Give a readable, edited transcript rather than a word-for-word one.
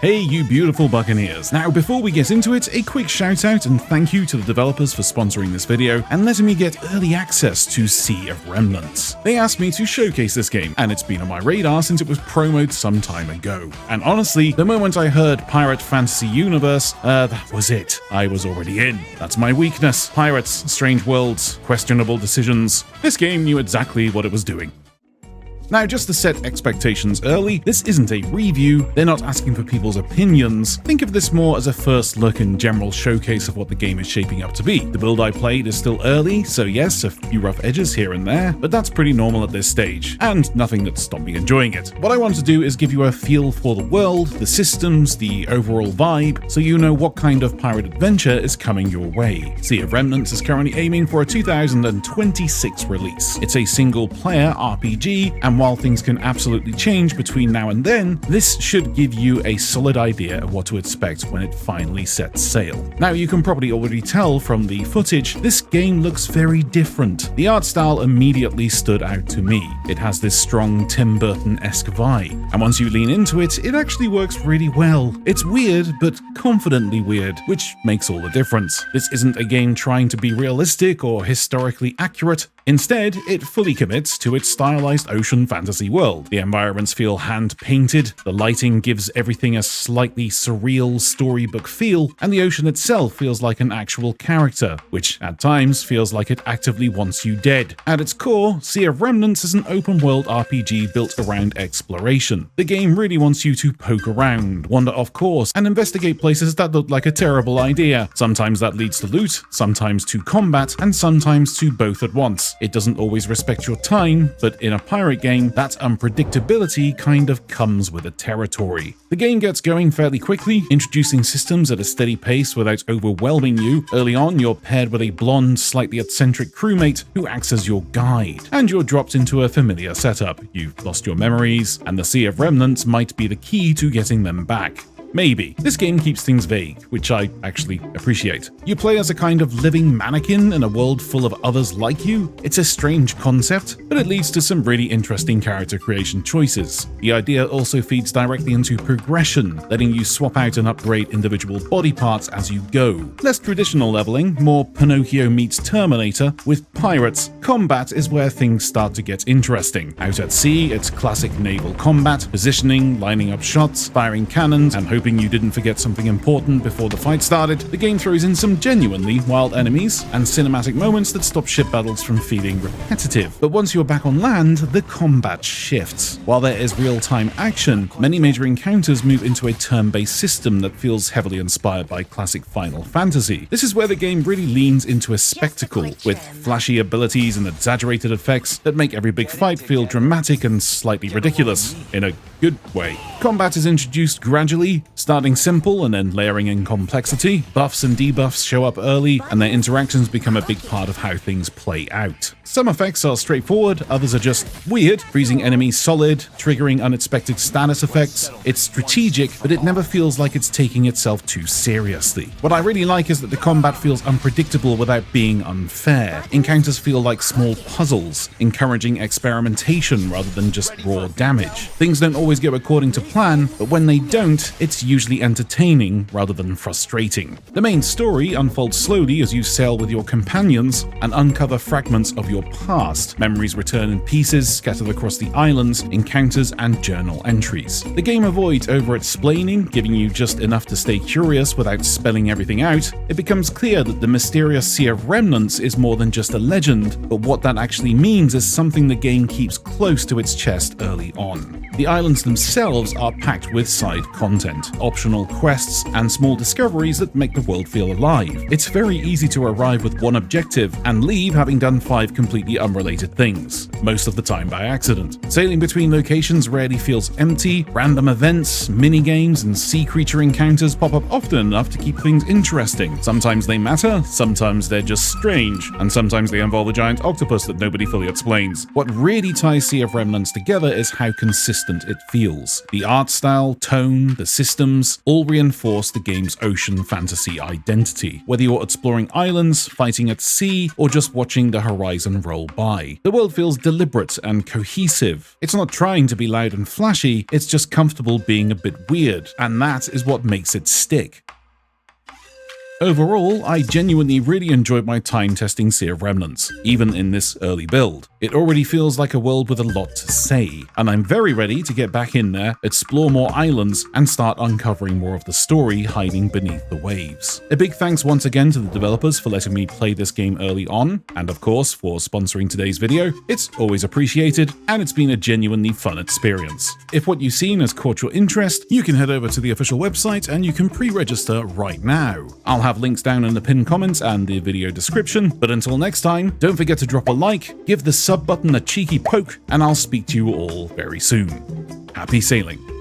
Hey you beautiful buccaneers. Now before we get into it, a quick shout out and thank you to the developers for sponsoring this video and letting me get early access to Sea of Remnants. They asked me to showcase this game and it's been on my radar since it was promoted some time ago. And honestly, the moment I heard Pirate Fantasy Universe, that was it. I was already in. That's my weakness. Pirates, strange worlds, questionable decisions. This game knew exactly what it was doing. Now, just to set expectations early, this isn't a review, they're not asking for people's opinions. Think of this more as a first look and general showcase of what the game is shaping up to be. The build I played is still early, so yes, a few rough edges here and there, but that's pretty normal at this stage, and nothing that stopped me enjoying it. What I want to do is give you a feel for the world, the systems, the overall vibe, so you know what kind of pirate adventure is coming your way. Sea of Remnants is currently aiming for a 2026 release. It's a single-player RPG, and while things can absolutely change between now and then, this should give you a solid idea of what to expect when it finally sets sail. Now, you can probably already tell from the footage, this game looks very different. The art style immediately stood out to me. It has this strong Tim Burton-esque vibe, and once you lean into it, it actually works really well. It's weird, but confidently weird, which makes all the difference. This isn't a game trying to be realistic or historically accurate. Instead, it fully commits to its stylized ocean fantasy world. The environments feel hand-painted, the lighting gives everything a slightly surreal storybook feel, and the ocean itself feels like an actual character, which at times feels like it actively wants you dead. At its core, Sea of Remnants is an open-world RPG built around exploration. The game really wants you to poke around, wander off course, and investigate places that look like a terrible idea. Sometimes that leads to loot, sometimes to combat, and sometimes to both at once. It doesn't always respect your time, but in a pirate game, that unpredictability kind of comes with the territory. The game gets going fairly quickly, introducing systems at a steady pace without overwhelming you. Early on, you're paired with a blonde, slightly eccentric crewmate who acts as your guide, and you're dropped into a familiar setup. You've lost your memories, and the Sea of Remnants might be the key to getting them back. Maybe. This game keeps things vague, which I actually appreciate. You play as a kind of living mannequin in a world full of others like you. It's a strange concept, but it leads to some really interesting character creation choices. The idea also feeds directly into progression, letting you swap out and upgrade individual body parts as you go. Less traditional leveling, more Pinocchio meets Terminator. With pirates, combat is where things start to get interesting. Out at sea, it's classic naval combat, positioning, lining up shots, firing cannons, and hoping you didn't forget something important before the fight started. The game throws in some genuinely wild enemies and cinematic moments that stop ship battles from feeling repetitive. But once you're back on land, the combat shifts. While there is real-time action, many major encounters move into a turn-based system that feels heavily inspired by classic Final Fantasy. This is where the game really leans into a spectacle, with flashy abilities and exaggerated effects that make every big fight feel dramatic and slightly ridiculous, in a good way. Combat is introduced gradually, starting simple and then layering in complexity. Buffs and debuffs show up early, and their interactions become a big part of how things play out. Some effects are straightforward, others are just weird, freezing enemies solid, triggering unexpected status effects. It's strategic, but it never feels like it's taking itself too seriously. What I really like is that the combat feels unpredictable without being unfair. Encounters feel like small puzzles, encouraging experimentation rather than just raw damage. Things don't always go according to plan, but when they don't, it's usually entertaining rather than frustrating. The main story unfolds slowly as you sail with your companions and uncover fragments of your past. Memories return in pieces, scattered across the islands, encounters, and journal entries. The game avoids over-explaining, giving you just enough to stay curious without spelling everything out. It becomes clear that the mysterious Sea of Remnants is more than just a legend, but what that actually means is something the game keeps close to its chest early on. The islands themselves are packed with side content, optional quests, and small discoveries that make the world feel alive. It's very easy to arrive with one objective and leave having done 5 completely unrelated things, most of the time by accident. Sailing between locations rarely feels empty. Random events, mini-games, and sea creature encounters pop up often enough to keep things interesting. Sometimes they matter, sometimes they're just strange, and sometimes they involve a giant octopus that nobody fully explains. What really ties Sea of Remnants together is how consistent distant it feels. The art style, tone, the systems all reinforce the game's ocean fantasy identity, whether you're exploring islands, fighting at sea, or just watching the horizon roll by. The world feels deliberate and cohesive. It's not trying to be loud and flashy, it's just comfortable being a bit weird, and that is what makes it stick. Overall, I genuinely really enjoyed my time testing Sea of Remnants, even in this early build. It already feels like a world with a lot to say, and I'm very ready to get back in there, explore more islands, and start uncovering more of the story hiding beneath the waves. A big thanks once again to the developers for letting me play this game early on, and of course for sponsoring today's video. It's always appreciated, and it's been a genuinely fun experience. If what you've seen has caught your interest, you can head over to the official website and you can pre-register right now. I'll have links down in the pinned comments and the video description, but until next time, don't forget to drop a like, give the sub button a cheeky poke, and I'll speak to you all very soon. Happy sailing.